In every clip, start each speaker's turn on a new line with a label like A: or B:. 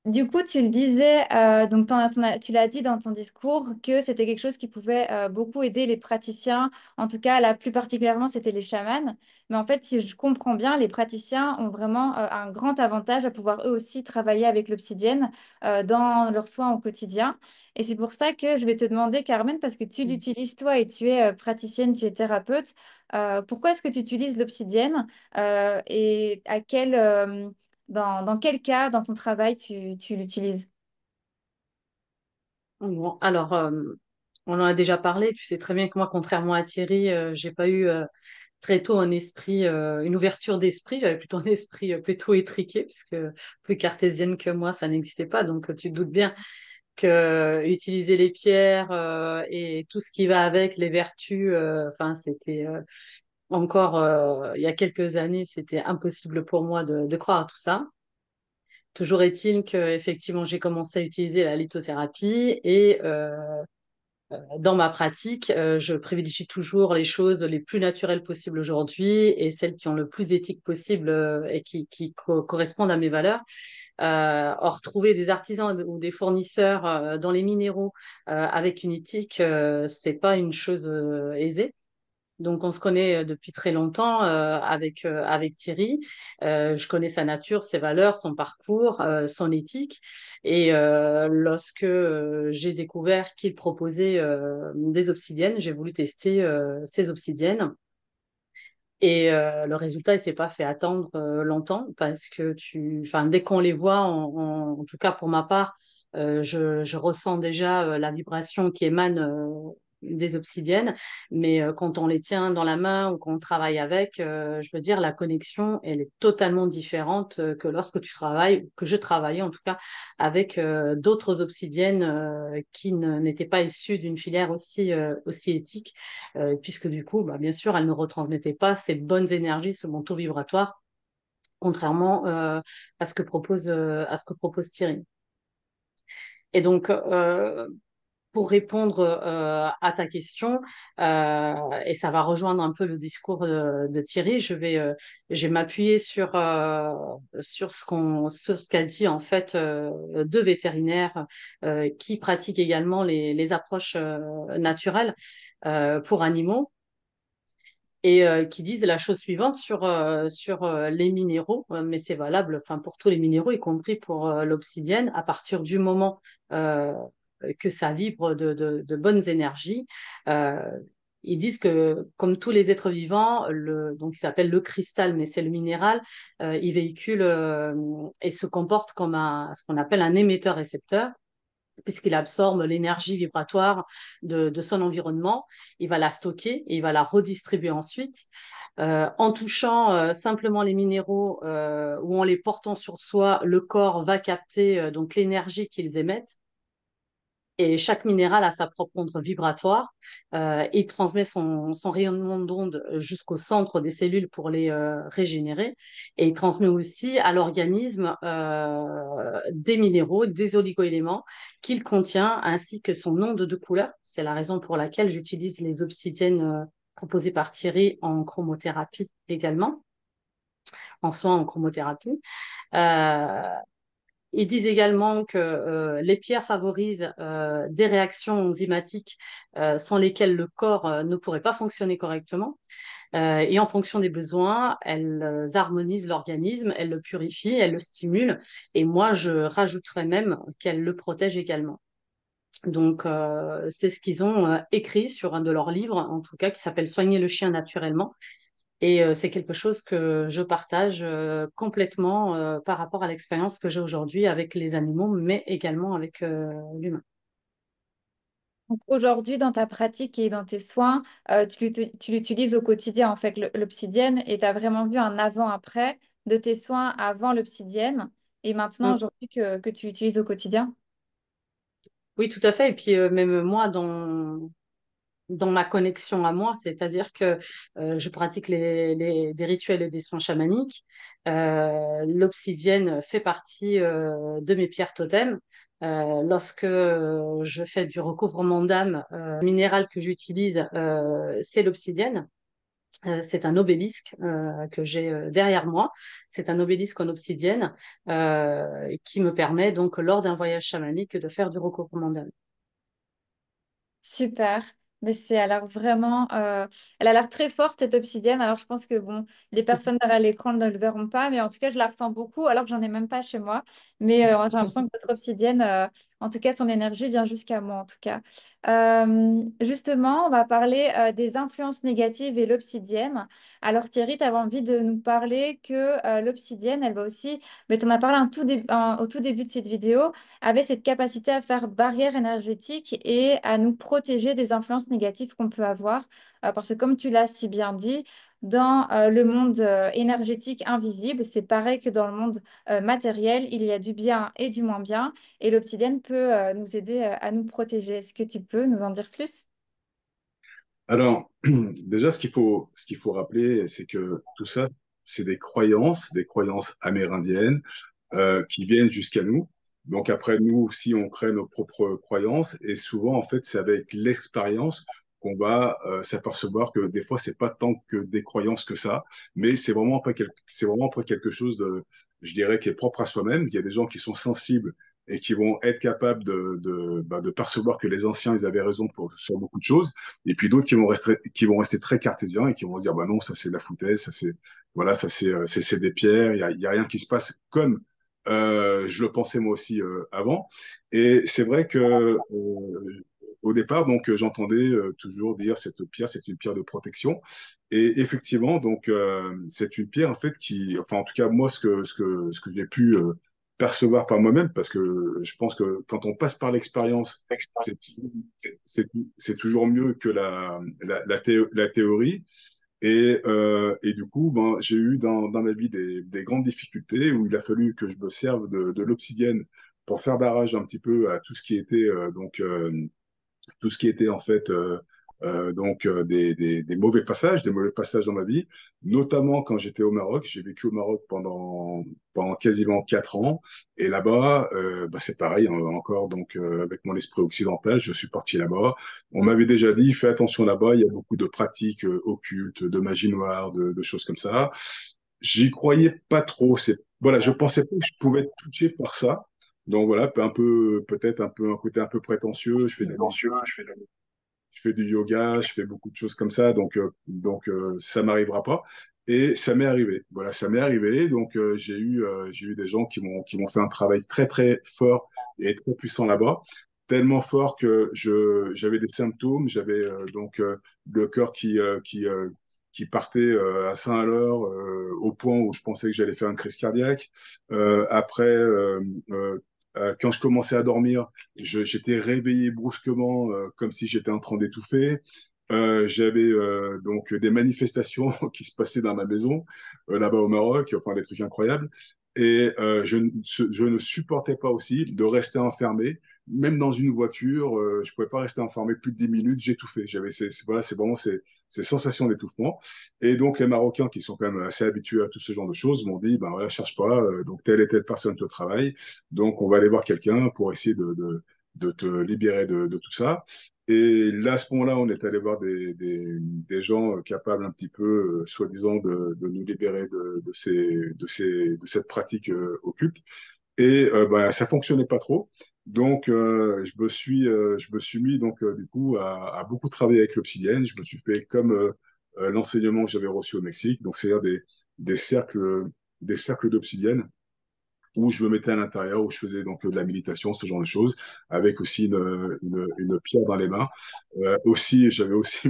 A: Du coup, tu le disais, donc tu l'as dit dans ton discours que c'était quelque chose qui pouvait beaucoup aider les praticiens. En tout cas, là, plus particulièrement, c'était les chamans. Mais en fait, si je comprends bien, les praticiens ont vraiment un grand avantage à pouvoir eux aussi travailler avec l'obsidienne dans leurs soins au quotidien. Et c'est pour ça que je vais te demander, Carmen, parce que tu l'utilises toi et tu es praticienne, tu es thérapeute, pourquoi est-ce que tu utilises l'obsidienne et dans quel cas dans ton travail tu l'utilises?
B: Bon, alors, on en a déjà parlé. Tu sais très bien que moi, contrairement à Thierry, j'ai pas eu très tôt un esprit, une ouverture d'esprit. J'avais plutôt un esprit plutôt étriqué, puisque plus cartésienne que moi, ça n'existait pas. Donc, tu te doutes bien que utiliser les pierres et tout ce qui va avec, les vertus, enfin, c'était encore il y a quelques années, c'était impossible pour moi de croire à tout ça. Toujours est-il que effectivement j'ai commencé à utiliser la lithothérapie et dans ma pratique, je privilégie toujours les choses les plus naturelles possibles aujourd'hui et celles qui ont le plus éthique possible et qui correspondent à mes valeurs. Or, trouver des artisans ou des fournisseurs dans les minéraux avec une éthique, c'est pas une chose aisée. Donc, on se connaît depuis très longtemps avec Thierry. Je connais sa nature, ses valeurs, son parcours, son éthique. Et lorsque j'ai découvert qu'il proposait des obsidiennes, j'ai voulu tester ces obsidiennes. Et le résultat, il s'est pas fait attendre longtemps parce que enfin, dès qu'on les voit, en tout cas pour ma part, je ressens déjà la vibration qui émane des obsidiennes. Mais quand on les tient dans la main ou qu'on travaille avec, je veux dire, la connexion, elle est totalement différente que lorsque tu travailles, que je travaillais en tout cas avec d'autres obsidiennes qui n'étaient pas issues d'une filière aussi éthique puisque du coup, bah, bien sûr, elle ne retransmettait pas ces bonnes énergies, ce bon taux vibratoire, contrairement à ce que propose Thierry. Et donc, pour répondre à ta question, et ça va rejoindre un peu le discours de Thierry, je vais m'appuyer sur ce qu'a dit en fait deux vétérinaires qui pratiquent également les approches naturelles pour animaux et qui disent la chose suivante sur les minéraux, mais c'est valable enfin, pour tous les minéraux, y compris pour l'obsidienne, à partir du moment euh, que ça vibre de bonnes énergies. Euh, Ils disent que, comme tous les êtres vivants, donc il s'appelle le cristal, mais c'est le minéral, il véhicule et se comporte comme ce qu'on appelle un émetteur-récepteur puisqu'il absorbe l'énergie vibratoire de son environnement, il va la stocker et il va la redistribuer ensuite. En touchant simplement les minéraux ou en les portant sur soi, le corps va capter donc l'énergie qu'ils émettent. Et chaque minéral a sa propre onde vibratoire. Il transmet son rayonnement d'onde jusqu'au centre des cellules pour les régénérer. Et il transmet aussi à l'organisme des minéraux, des oligoéléments qu'il contient, ainsi que son onde de couleur. C'est la raison pour laquelle j'utilise les obsidiennes proposées par Thierry en chromothérapie également, en soins en chromothérapie. Euh, Ils disent également que les pierres favorisent des réactions enzymatiques sans lesquelles le corps ne pourrait pas fonctionner correctement. Et en fonction des besoins, elles harmonisent l'organisme, elles le purifient, elles le stimulent. Et moi, je rajouterais même qu'elles le protègent également. Donc, c'est ce qu'ils ont écrit sur un de leurs livres, en tout cas, qui s'appelle Soigner le chien naturellement. Et c'est quelque chose que je partage complètement par rapport à l'expérience que j'ai aujourd'hui avec les animaux, mais également avec l'humain.
A: Donc aujourd'hui, dans ta pratique et dans tes soins, tu l'utilises au quotidien, en fait, l'obsidienne, et tu as vraiment vu un avant-après de tes soins avant l'obsidienne, et maintenant,
B: Mm.
A: aujourd'hui, que tu l'utilises au quotidien.
B: Oui, tout à fait. Et puis même moi, dans ma connexion à moi, c'est-à-dire que je pratique des rituels et des soins chamaniques. L'obsidienne fait partie de mes pierres totems. Lorsque je fais du recouvrement d'âme, le minéral que j'utilise, c'est l'obsidienne. C'est un obélisque que j'ai derrière moi. C'est un obélisque en obsidienne qui me permet donc, lors d'un voyage chamanique, de faire du recouvrement d'âme.
A: Super. Mais c'est a l'air vraiment. Elle a l'air très forte, cette obsidienne. Alors, je pense que bon, les personnes derrière l'écran ne le verront pas. Mais en tout cas, je la ressens beaucoup, alors que j'en ai même pas chez moi. Mais j'ai l'impression que votre obsidienne, en tout cas, son énergie vient jusqu'à moi, en tout cas. Justement, on va parler des influences négatives et l'obsidienne. Alors, Thierry, tu avais envie de nous parler que l'obsidienne, elle va aussi. Mais tu en as parlé au tout début de cette vidéo avait cette capacité à faire barrière énergétique et à nous protéger des influences négatives qu'on peut avoir. Parce que comme tu l'as si bien dit, dans le monde énergétique invisible, c'est pareil que dans le monde matériel, il y a du bien et du moins bien, et l'obsidienne peut nous aider à nous protéger. Est-ce que tu peux nous en dire plus?
C: Alors, déjà, ce qu'il faut rappeler, c'est que tout ça, c'est des croyances amérindiennes qui viennent jusqu'à nous. Donc après, nous aussi, on crée nos propres croyances et souvent, en fait, c'est avec l'expérience qu'on va s'apercevoir que des fois, c'est pas tant que des croyances que ça, mais c'est vraiment après quelque chose de, je dirais, qui est propre à soi-même. Il y a des gens qui sont sensibles et qui vont être capables de percevoir que les anciens, ils avaient raison sur beaucoup de choses. Et puis d'autres qui vont rester très cartésiens et qui vont se dire, bah non, ça c'est de la foutaise, ça c'est, voilà, ça c'est des pierres, il y a rien qui se passe comme je le pensais moi aussi avant. Et c'est vrai que au départ, donc j'entendais toujours dire cette pierre, c'est une pierre de protection. Et effectivement, donc c'est une pierre en fait qui, enfin en tout cas moi ce que j'ai pu percevoir par moi-même, parce que je pense que quand on passe par l'expérience, c'est c'est toujours mieux que la théorie. Et du coup, ben, j'ai eu dans ma vie des grandes difficultés où il a fallu que je me serve de l'obsidienne pour faire barrage un petit peu à tout ce qui était tout ce qui était en fait des mauvais passages dans ma vie, notamment quand j'étais au Maroc. J'ai vécu au Maroc pendant quasiment 4 ans. Et là-bas, bah, c'est pareil, hein, encore donc avec mon esprit occidental, je suis parti là-bas. On m'avait déjà dit, fais attention là-bas, il y a beaucoup de pratiques occultes, de magie noire, de choses comme ça. J'y croyais pas trop. Voilà, je pensais pas que je pouvais être touché par ça. Donc voilà, peut-être un côté un peu prétentieux. Je fais du yoga, je fais beaucoup de choses comme ça, ça m'arrivera pas. Et ça m'est arrivé. Voilà, ça m'est arrivé. Donc j'ai eu des gens qui m'ont fait un travail très très fort et très puissant là-bas, tellement fort que j'avais des symptômes, j'avais le cœur qui partait à 100 à l'heure, au point où je pensais que j'allais faire une crise cardiaque. Après, quand je commençais à dormir, j'étais réveillé brusquement, comme si j'étais en train d'étouffer. J'avais donc des manifestations qui se passaient dans ma maison, là-bas au Maroc, enfin des trucs incroyables. Et je ne supportais pas aussi de rester enfermé, même dans une voiture. Je pouvais pas rester enfermé plus de 10 minutes, j'étouffais. Voilà, c'est vraiment ces sensations d'étouffement. Et donc les Marocains, qui sont quand même assez habitués à tout ce genre de choses, m'ont dit, ben voilà, cherche pas, donc telle et telle personne te travaille. Donc, on va aller voir quelqu'un pour essayer de te libérer de tout ça. Et là, à ce moment-là, on est allé voir des gens capables un petit peu, soi-disant, de nous libérer de cette pratique occulte. Et bah, ça fonctionnait pas trop. Donc, je me suis mis donc du coup à beaucoup travailler avec l'obsidienne. Je me suis fait comme l'enseignement que j'avais reçu au Mexique, donc c'est-à-dire des cercles, des cercles d'obsidienne où je me mettais à l'intérieur, où je faisais donc de la méditation, ce genre de choses, avec aussi une pierre dans les mains. J'avais aussi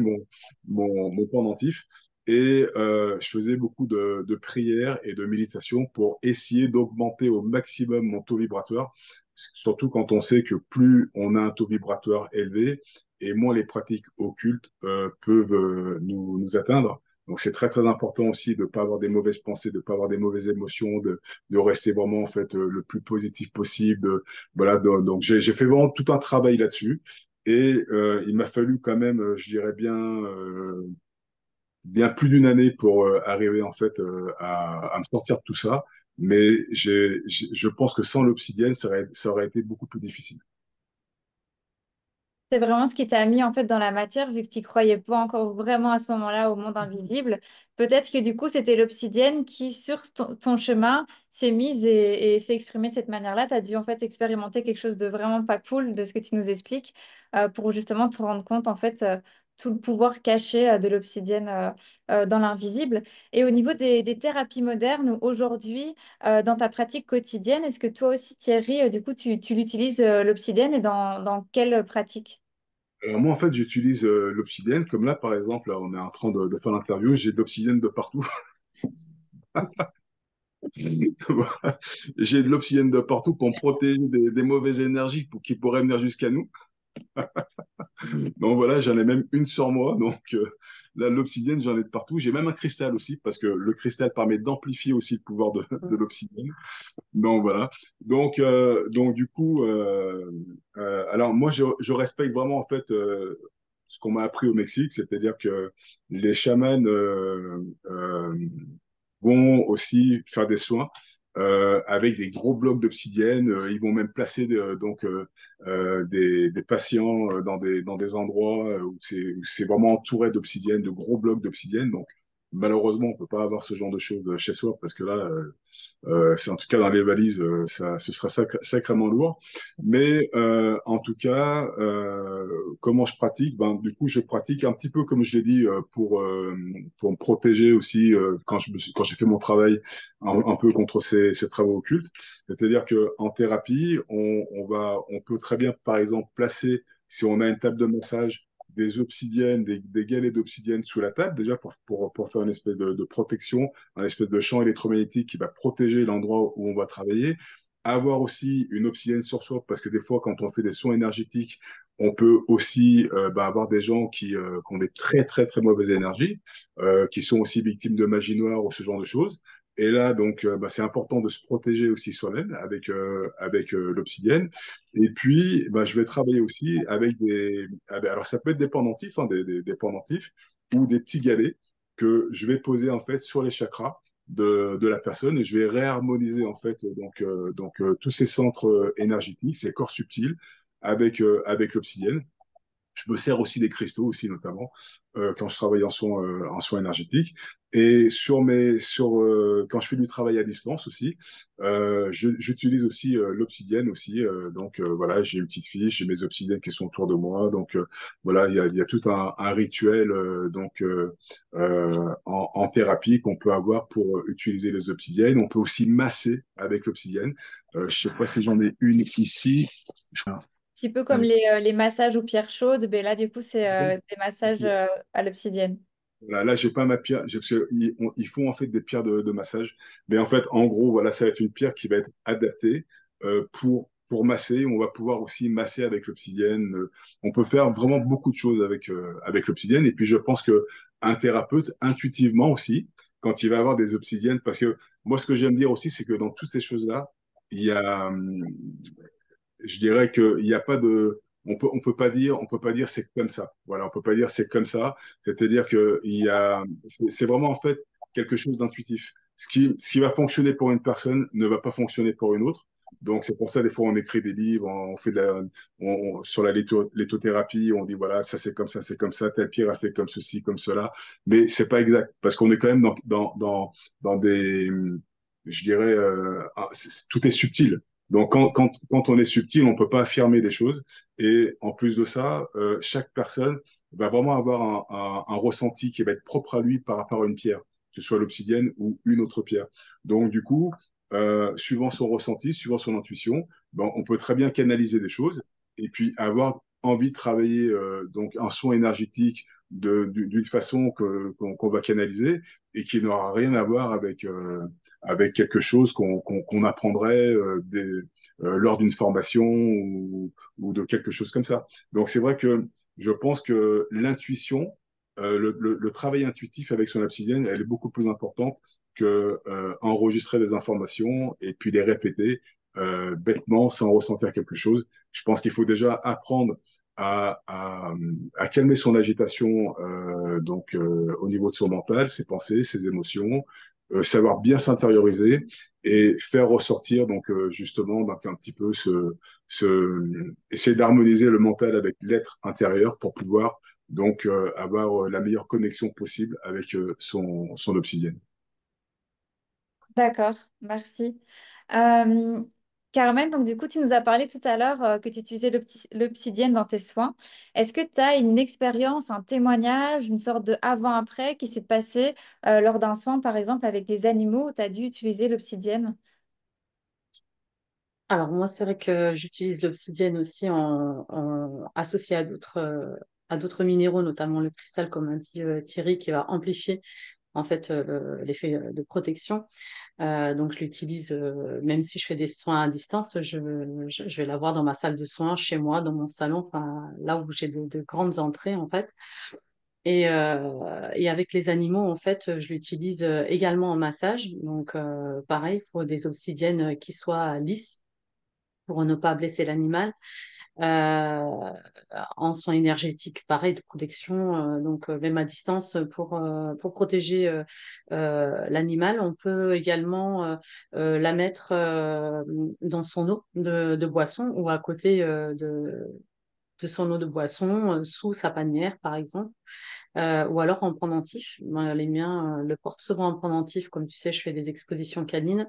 C: mon pendentif. Et je faisais beaucoup de prières et de méditation pour essayer d'augmenter au maximum mon taux vibratoire, surtout quand on sait que plus on a un taux vibratoire élevé, et moins les pratiques occultes peuvent nous atteindre. Donc c'est très très important aussi de ne pas avoir des mauvaises pensées, de ne pas avoir des mauvaises émotions, de rester vraiment en fait le plus positif possible. Voilà, donc j'ai fait vraiment tout un travail là-dessus. Et il m'a fallu quand même, je dirais bien plus d'une année pour arriver en fait à me sortir de tout ça. Mais je pense que sans l'obsidienne, ça aurait été beaucoup plus difficile.
A: C'est vraiment ce qui t'a mis en fait dans la matière, vu que tu croyais pas encore vraiment à ce moment-là au monde invisible. Peut-être que du coup, c'était l'obsidienne qui, sur ton chemin, s'est mise et s'est exprimée de cette manière-là. Tu as dû en fait expérimenter quelque chose de vraiment pas cool de ce que tu nous expliques pour justement te rendre compte en fait tout le pouvoir caché de l'obsidienne dans l'invisible. Et au niveau des thérapies modernes, aujourd'hui, dans ta pratique quotidienne, est-ce que toi aussi, Thierry, du coup, tu l'utilises l'obsidienne et dans quelle pratique?
C: Alors moi, en fait, j'utilise l'obsidienne. Comme là, par exemple, là, on est en train de faire l'interview, j'ai de l'obsidienne de partout. Voilà. J'ai de l'obsidienne de partout pour me protéger des mauvaises énergies qui pourraient venir jusqu'à nous. Donc voilà, j'en ai même une sur moi. Donc là, l'obsidienne, j'en ai de partout. J'ai même un cristal aussi, parce que le cristal permet d'amplifier aussi le pouvoir de l'obsidienne. Donc voilà. Donc du coup, alors moi, je respecte vraiment en fait ce qu'on m'a appris au Mexique, c'est-à-dire que les chamans vont aussi faire des soins avec des gros blocs d'obsidienne. Ils vont même placer des patients dans des endroits où c'est vraiment entouré d'obsidienne, de gros blocs d'obsidienne. Donc malheureusement, on peut pas avoir ce genre de choses chez soi parce que là, c'est en tout cas dans les valises, ce sera sacrément lourd. Mais en tout cas, comment je pratique? Ben, du coup, je pratique un petit peu comme je l'ai dit pour me protéger aussi quand j'ai fait mon travail un peu contre ces travaux occultes. C'est-à-dire que en thérapie, on peut très bien, par exemple, placer, si on a une table de massage, des obsidiennes, des galets d'obsidienne sous la table, déjà pour faire une espèce de protection, un espèce de champ électromagnétique qui va protéger l'endroit où on va travailler. Avoir aussi une obsidienne sur soi, parce que des fois, quand on fait des soins énergétiques, on peut aussi avoir des gens qui ont des très, très, très mauvaises énergies, qui sont aussi victimes de magie noire ou ce genre de choses. Et là, donc, c'est important de se protéger aussi soi-même avec l'obsidienne. Et puis, je vais travailler aussi alors, ça peut être des pendentifs, hein, des pendentifs ou des petits galets que je vais poser en fait sur les chakras de la personne et je vais réharmoniser en fait tous ces centres énergétiques, ces corps subtils avec l'obsidienne. Je me sers aussi des cristaux aussi notamment quand je travaille en soins énergétiques et quand je fais du travail à distance aussi, j'utilise aussi l'obsidienne aussi. Voilà, j'ai une petite fiche, j'ai mes obsidiennes qui sont autour de moi. Donc voilà, il y a tout un rituel en thérapie qu'on peut avoir pour utiliser les obsidiennes. On peut aussi masser avec l'obsidienne. Je sais pas si j'en ai une ici.
A: Petit peu comme les massages aux pierres chaudes, ben là, du coup, c'est des massages à l'obsidienne.
C: Voilà, là, j'ai pas ma pierre. Ils font en fait des pierres de massage. Mais en fait, en gros, voilà, ça va être une pierre qui va être adaptée pour masser. On va pouvoir aussi masser avec l'obsidienne. On peut faire vraiment beaucoup de choses avec l'obsidienne. Et puis, je pense que un thérapeute, intuitivement aussi, quand il va avoir des obsidiennes, parce que moi, ce que j'aime dire aussi, c'est que dans toutes ces choses-là, il y a, je dirais qu'il n'y a pas de, on peut pas dire c'est comme ça. Voilà, on peut pas dire c'est comme ça. C'est-à-dire que c'est vraiment en fait quelque chose d'intuitif. Ce qui va fonctionner pour une personne ne va pas fonctionner pour une autre. Donc c'est pour ça des fois on écrit des livres, on fait sur la lithothérapie, on dit voilà ça c'est comme ça, telle pierre a fait comme ceci, comme cela, mais c'est pas exact parce qu'on est quand même dans des, je dirais, tout est subtil. Donc, quand on est subtil, on ne peut pas affirmer des choses. Et en plus de ça, chaque personne va vraiment avoir un ressenti qui va être propre à lui par rapport à une pierre, que ce soit l'obsidienne ou une autre pierre. Donc, du coup, suivant son ressenti, suivant son intuition, on peut très bien canaliser des choses et puis avoir envie de travailler donc un soin énergétique d'une façon qu'on va canaliser et qui n'aura rien à voir avec quelque chose qu'on apprendrait lors d'une formation ou de quelque chose comme ça. Donc c'est vrai que je pense que l'intuition, le travail intuitif avec son obsidienne, elle est beaucoup plus importante que enregistrer des informations et puis les répéter bêtement sans ressentir quelque chose. Je pense qu'il faut déjà apprendre à, à, à calmer son agitation au niveau de son mental, ses pensées, ses émotions, savoir bien s'intérioriser et faire ressortir donc justement donc un petit peu essayer d'harmoniser le mental avec l'être intérieur pour pouvoir donc avoir la meilleure connexion possible avec son obsidienne.
A: D'accord, merci. Euh, Carmen, donc du coup, tu nous as parlé tout à l'heure que tu utilisais l'obsidienne dans tes soins. Est-ce que tu as une expérience, un témoignage, une sorte de avant-après qui s'est passé lors d'un soin, par exemple, avec des animaux où tu as dû utiliser l'obsidienne?
B: Alors moi, c'est vrai que j'utilise l'obsidienne aussi associé à d'autres minéraux, notamment le cristal, comme a dit Thierry, qui va amplifier en fait l'effet de protection. Donc je l'utilise même si je fais des soins à distance, je vais l'avoir dans ma salle de soins, chez moi, dans mon salon, enfin là où j'ai de grandes entrées en fait. Et avec les animaux, en fait, je l'utilise également en massage. Donc pareil, il faut des obsidiennes qui soient lisses pour ne pas blesser l'animal. Euh, En soins énergétiques, pareil, de protection, donc même à distance pour protéger l'animal. On peut également la mettre dans son eau de boisson ou à côté de son eau de boisson, sous sa panière, par exemple, ou alors en pendentif. Moi, les miens le portent souvent en pendentif. Comme tu sais, je fais des expositions canines.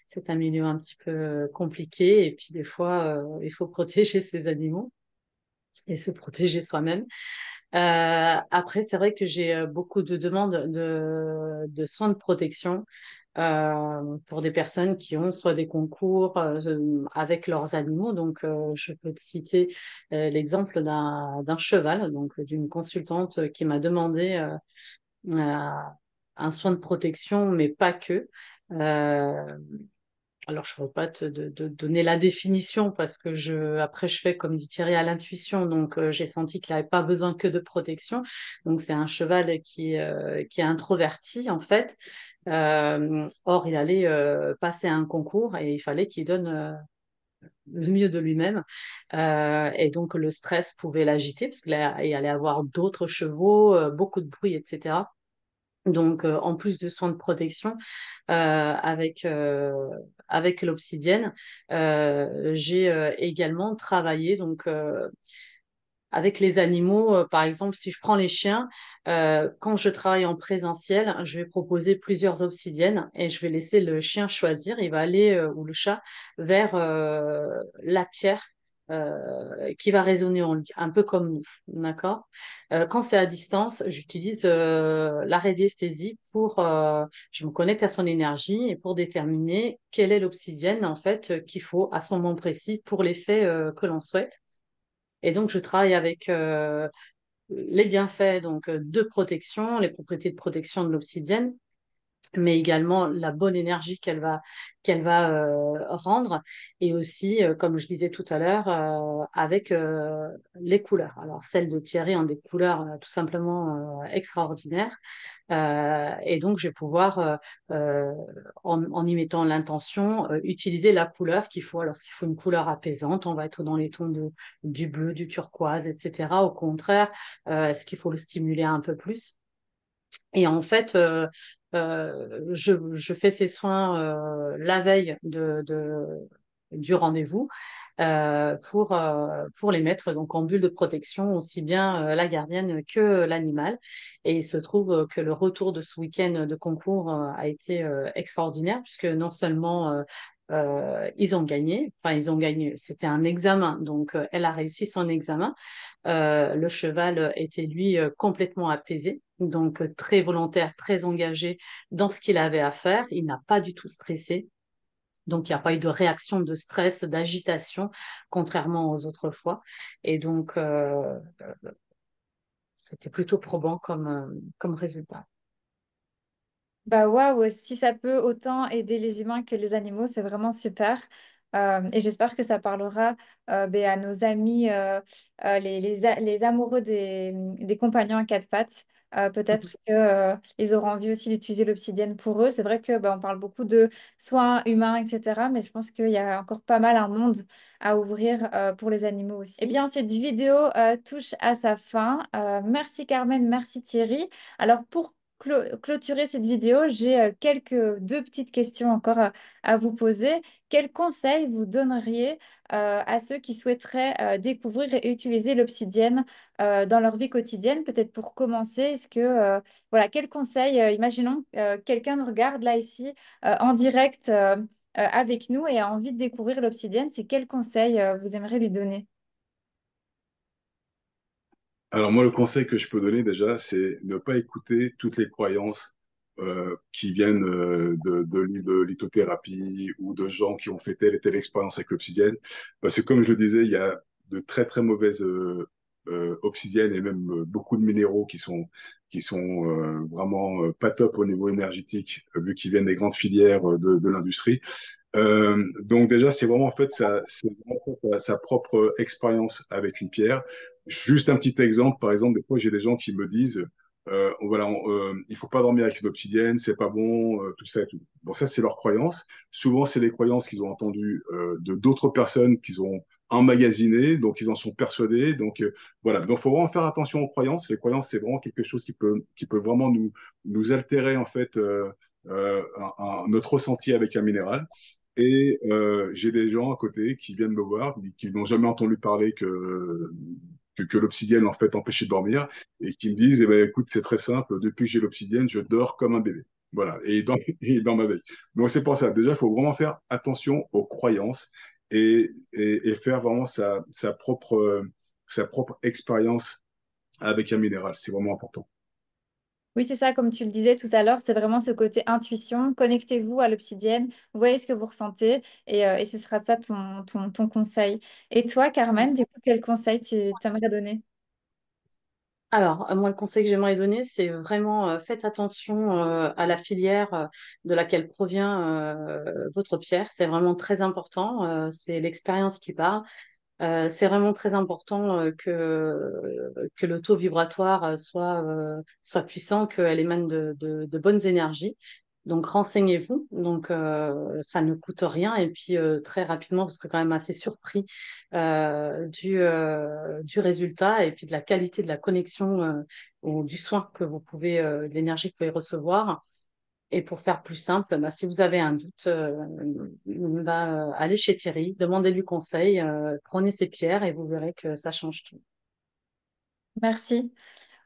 B: C'est un milieu un petit peu compliqué et puis des fois, il faut protéger ses animaux et se protéger soi-même. Après, c'est vrai que j'ai beaucoup de demandes de soins de protection pour des personnes qui ont soit des concours avec leurs animaux. Donc, je peux te citer l'exemple d'un cheval, donc d'une consultante qui m'a demandé euh, un soin de protection, mais pas que. Euh, alors, je ne peux pas te donner la définition parce que après, je fais, comme dit Thierry, à l'intuition. Donc, j'ai senti qu'il n'avait pas besoin que de protection. Donc, c'est un cheval qui est introverti, en fait. Or, il allait passer un concours et il fallait qu'il donne le mieux de lui-même. Et donc, le stress pouvait l'agiter parce qu'il allait avoir d'autres chevaux, beaucoup de bruit, etc. Donc, en plus de soins de protection, avec l'obsidienne, j'ai également travaillé donc avec les animaux. Par exemple, si je prends les chiens, quand je travaille en présentiel, je vais proposer plusieurs obsidiennes et je vais laisser le chien choisir. Il va aller ou le chat vers la pierre. Qui va résonner en lui, un peu comme nous, d'accord? Quand c'est à distance, j'utilise la radiesthésie je me connecte à son énergie et pour déterminer quelle est l'obsidienne en fait qu'il faut à ce moment précis pour l'effet que l'on souhaite. Et donc, je travaille avec les bienfaits donc, de protection, les propriétés de protection de l'obsidienne, mais également la bonne énergie qu'elle va rendre et aussi comme je disais tout à l'heure avec les couleurs. Alors celles de Thierry ont des couleurs tout simplement extraordinaires. Et donc je vais pouvoir en y mettant l'intention utiliser la couleur qu'il faut. Alors s'il faut une couleur apaisante, on va être dans les tons du bleu, du turquoise, etc. Au contraire, est-ce qu'il faut le stimuler un peu plus? Et en fait, je fais ces soins la veille du rendez-vous pour les mettre donc en bulle de protection, aussi bien la gardienne que l'animal. Et il se trouve que le retour de ce week-end de concours a été extraordinaire, puisque non seulement ils ont gagné, enfin ils ont gagné, c'était un examen, donc elle a réussi son examen. Le cheval était lui complètement apaisé, donc très volontaire, très engagé dans ce qu'il avait à faire. Il n'a pas du tout stressé. Donc, il n'y a pas eu de réaction de stress, d'agitation, contrairement aux autres fois. Et donc, c'était plutôt probant comme résultat.
A: Bah waouh, si ça peut autant aider les humains que les animaux, c'est vraiment super. Et j'espère que ça parlera ben, à nos amis, les amoureux des compagnons à quatre pattes. Peut-être qu'ils auront envie aussi d'utiliser l'obsidienne pour eux. C'est vrai que ben, on parle beaucoup de soins humains, etc. Mais je pense qu'il y a encore pas mal un monde à ouvrir pour les animaux aussi. Eh bien, cette vidéo touche à sa fin. Merci Carmen, merci Thierry. Alors pour clôturer cette vidéo, j'ai deux petites questions encore à vous poser. Quels conseils vous donneriez à ceux qui souhaiteraient découvrir et utiliser l'obsidienne dans leur vie quotidienne? Peut-être pour commencer, voilà, quels conseils, imaginons quelqu'un nous regarde là ici en direct avec nous et a envie de découvrir l'obsidienne, c'est quels conseils vous aimeriez lui donner?
C: Alors moi, le conseil que je peux donner déjà, c'est ne pas écouter toutes les croyances qui viennent de lithothérapie ou de gens qui ont fait telle et telle expérience avec l'obsidienne. Parce que comme je le disais, il y a de très très mauvaises obsidiennes et même beaucoup de minéraux qui sont vraiment pas top au niveau énergétique, vu qu'ils viennent des grandes filières de l'industrie. Donc déjà, c'est vraiment en fait c'est vraiment sa propre expérience avec une pierre. Juste un petit exemple, par exemple, des fois j'ai des gens qui me disent, voilà, il faut pas dormir avec une obsidienne, c'est pas bon, tout ça et tout. Bon, ça c'est leur croyance. Souvent, c'est les croyances qu'ils ont entendues de d'autres personnes qu'ils ont emmagasinées, donc ils en sont persuadés. Donc voilà, donc faut vraiment faire attention aux croyances. Les croyances, c'est vraiment quelque chose qui peut vraiment nous altérer en fait notre ressenti avec un minéral. Et j'ai des gens à côté qui viennent me voir, qui n'ont jamais entendu parler que l'obsidienne en fait empêchait de dormir, et qui me disent, eh ben, écoute, c'est très simple, depuis que j'ai l'obsidienne, je dors comme un bébé. Voilà, et et dans ma veille. Donc c'est pour ça, déjà, il faut vraiment faire attention aux croyances et faire vraiment sa propre expérience avec un minéral. C'est vraiment important.
A: Oui, c'est ça, comme tu le disais tout à l'heure, c'est vraiment ce côté intuition. Connectez-vous à l'obsidienne, voyez ce que vous ressentez et ce sera ça ton conseil. Et toi, Carmen, du coup, quel conseil tu t'aimerais donner?
B: Alors, moi, le conseil que j'aimerais donner, c'est vraiment faites attention à la filière de laquelle provient votre pierre. C'est vraiment très important. C'est l'expérience qui parle. C'est vraiment très important que le taux vibratoire soit puissant, qu'elle émane de bonnes énergies. Donc, renseignez-vous. Donc, ça ne coûte rien. Et puis, très rapidement, vous serez quand même assez surpris du résultat et puis de la qualité de la connexion ou du soin que vous pouvez, de l'énergie que vous pouvez recevoir. Et pour faire plus simple, bah, si vous avez un doute, allez chez Thierry, demandez-lui conseil, prenez ses pierres et vous verrez que ça change tout.
A: Merci.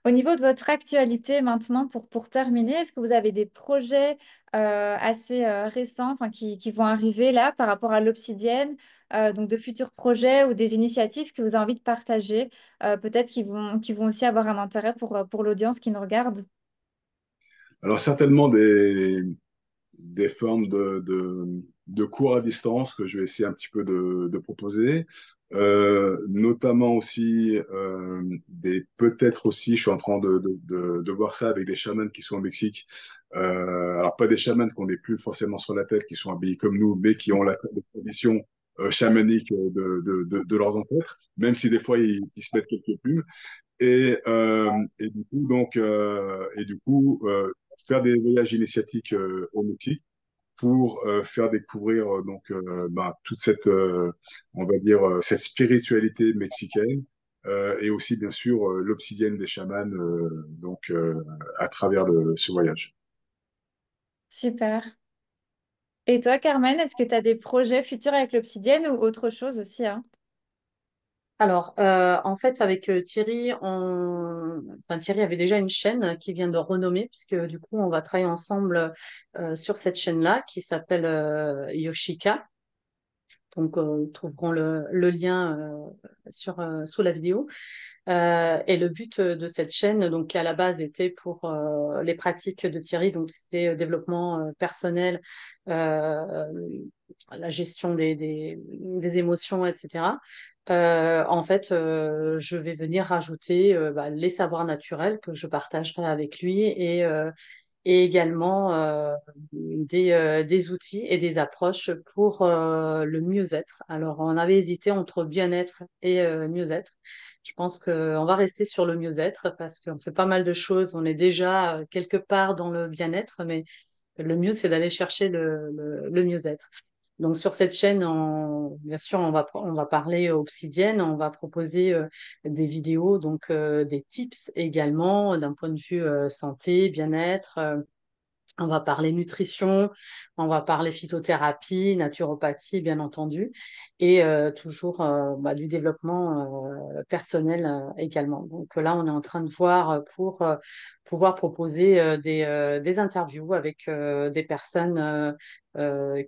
A: Au niveau de votre actualité maintenant, pour terminer, est-ce que vous avez des projets assez récents, enfin, qui vont arriver là par rapport à l'Obsidienne, donc de futurs projets ou des initiatives que vous avez envie de partager, peut-être qui vont aussi avoir un intérêt pour l'audience qui nous regarde?
C: Alors certainement des formes de cours à distance que je vais essayer un petit peu de proposer. Notamment aussi, peut-être aussi, je suis en train de voir ça avec des chamans qui sont au Mexique. Alors, pas des chamans qui ont des plumes forcément sur la tête, qui sont habillés comme nous, mais qui ont la tradition chamanique de leurs ancêtres, même si des fois ils se mettent quelques plumes. Et du coup, faire des voyages initiatiques au Mexique pour faire découvrir toute cette, on va dire, cette spiritualité mexicaine et aussi, bien sûr, l'obsidienne des chamans à travers ce voyage.
A: Super. Et toi, Carmen, est-ce que tu as des projets futurs avec l'Obsidienne ou autre chose aussi, hein?
B: Alors, en fait, avec Thierry, enfin, Thierry avait déjà une chaîne qui vient de renommer, puisque du coup, on va travailler ensemble sur cette chaîne-là qui s'appelle Yoshika. Donc, ils trouveront le lien sous la vidéo. Et le but de cette chaîne, donc qui à la base était pour les pratiques de Thierry, donc c'était développement personnel, euh, la gestion des émotions, etc. En fait, je vais venir rajouter les savoirs naturels que je partagerai avec lui et également des outils et des approches pour le mieux-être. Alors, on avait hésité entre bien-être et mieux-être. Je pense qu'on va rester sur le mieux-être parce qu'on fait pas mal de choses. On est déjà quelque part dans le bien-être, mais le mieux, c'est d'aller chercher le mieux-être. Donc sur cette chaîne, bien sûr, on va parler obsidienne, on va proposer des vidéos, donc des tips également d'un point de vue santé, bien-être. On va parler nutrition, on va parler phytothérapie, naturopathie, bien entendu, et toujours bah, du développement personnel également. Donc là, on est en train de voir pour pouvoir proposer des interviews avec des personnes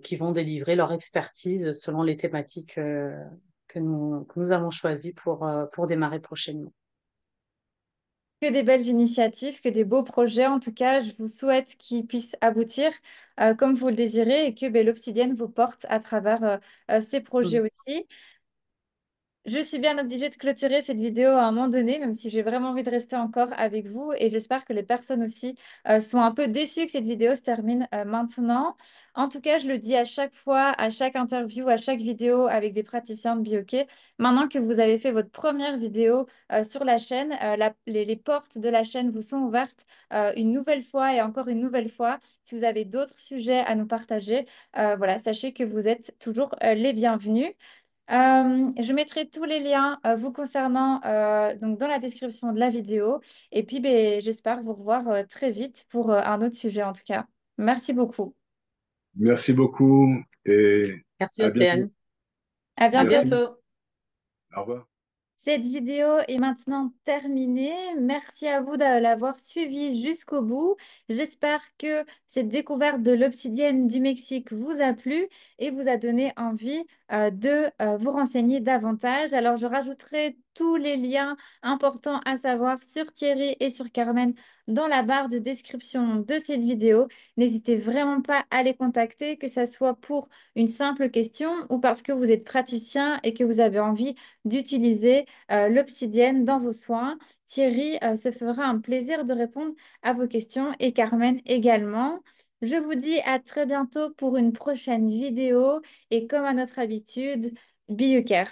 B: qui vont délivrer leur expertise selon les thématiques que nous avons choisies pour démarrer prochainement.
A: Que des belles initiatives, que des beaux projets. En tout cas, je vous souhaite qu'ils puissent aboutir comme vous le désirez et que ben, l'Obsidienne vous porte à travers ces projets
B: Mm.
A: aussi. Je suis bien obligée de clôturer cette vidéo à un moment donné, même si j'ai vraiment envie de rester encore avec vous. Et j'espère que les personnes aussi sont un peu déçues que cette vidéo se termine maintenant. En tout cas, je le dis à chaque fois, à chaque interview, à chaque vidéo avec des praticiens de Bioké. Maintenant que vous avez fait votre première vidéo sur la chaîne, les portes de la chaîne vous sont ouvertes une nouvelle fois et encore une nouvelle fois. Si vous avez d'autres sujets à nous partager, voilà, sachez que vous êtes toujours les bienvenus. Je mettrai tous les liens vous concernant donc dans la description de la vidéo. Et puis, ben, j'espère vous revoir très vite pour un autre sujet en tout cas. Merci beaucoup.
C: Merci beaucoup et
B: Merci
C: à bientôt.
B: Océane.
A: À
B: À
A: bientôt.
C: Merci.
B: bientôt.
C: Au revoir.
A: Cette vidéo est maintenant terminée. Merci à vous de l'avoir suivie jusqu'au bout. J'espère que cette découverte de l'obsidienne du Mexique vous a plu et vous a donné envie de vous renseigner davantage. Alors, je rajouterai tous les liens importants à savoir sur Thierry et sur Carmen dans la barre de description de cette vidéo. N'hésitez vraiment pas à les contacter, que ce soit pour une simple question ou parce que vous êtes praticien et que vous avez envie d'utiliser l'obsidienne dans vos soins. Thierry se fera un plaisir de répondre à vos questions et Carmen également. Je vous dis à très bientôt pour une prochaine vidéo et comme à notre habitude, be you care.